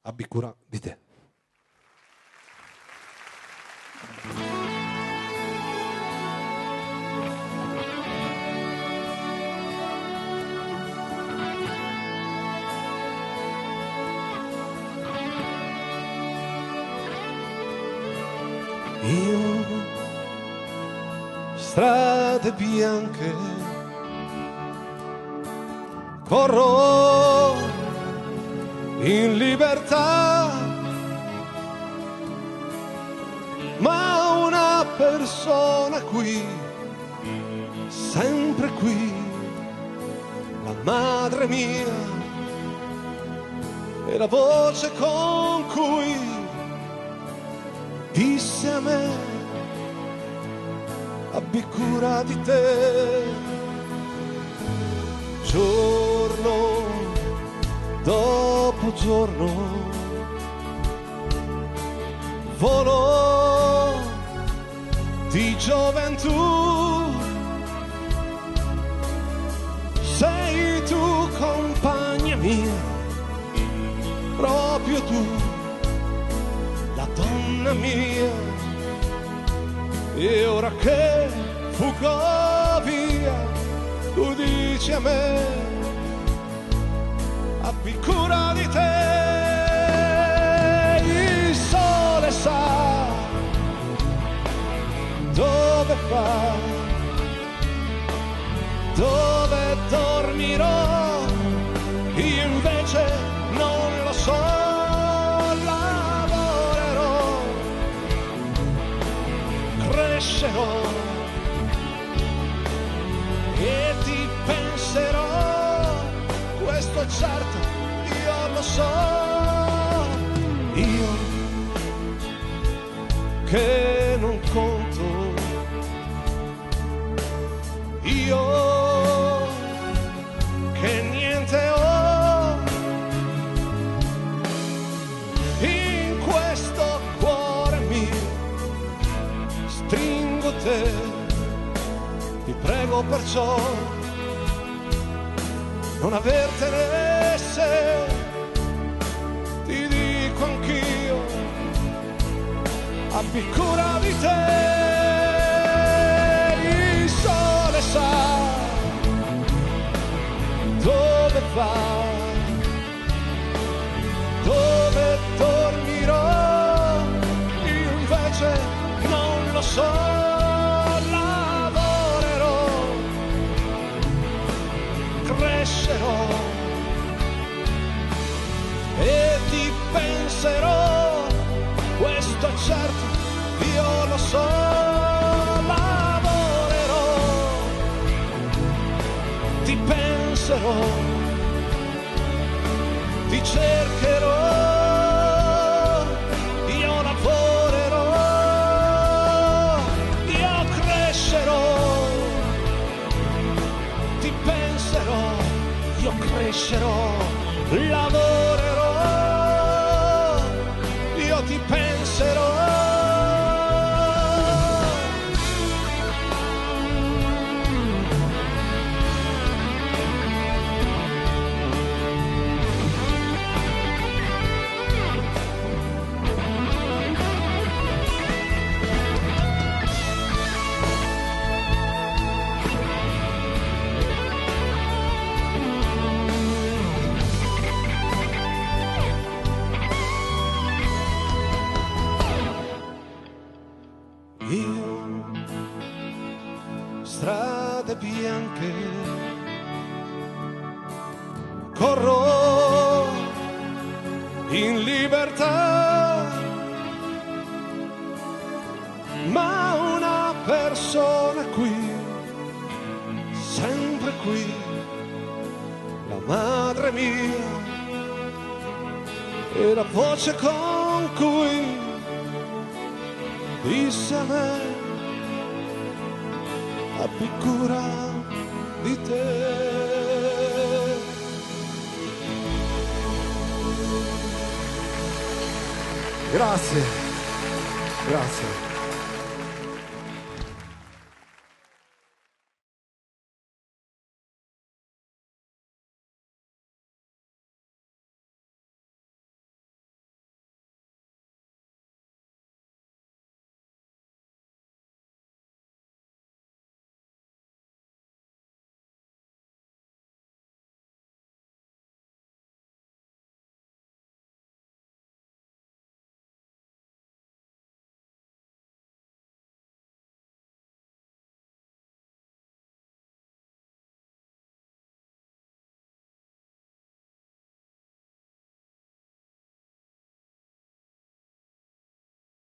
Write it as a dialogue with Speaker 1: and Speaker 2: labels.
Speaker 1: abbi cura di te. Io, strade bianche, corro in libertà, ma una persona qui, sempre qui, la madre mia, e la voce con cui disse a me: abbi cura di te. Giorno dopo giorno volo di gioventù, sei tu compagna mia, proprio tu, la donna mia. E ora che fuggo via, tu dici a me: abbi cura di te. Il sole sa dove va, dove dormirò, io invece non lo so. E ti penserò, questo è certo, io lo so. Io che non conto, io che niente ho, in questo cuore mio stringo te. Ti prego perciò non avertene se, ti dico anch'io, abbi cura di te. Il sole sa dove va, dove dormirò, io invece non lo so. Crescerò e ti penserò, questo è certo, io lo so. Lavorerò, ti penserò, ti cercherò, io lavorerò, io crescerò, ti penserò, io crescerò, lavorerò, io ti penserò. Io, strade bianche, corro in libertà, ma una persona qui, sempre qui, la madre mia, e la voce con cui disse a me: abbi cura di te. Grazie, grazie.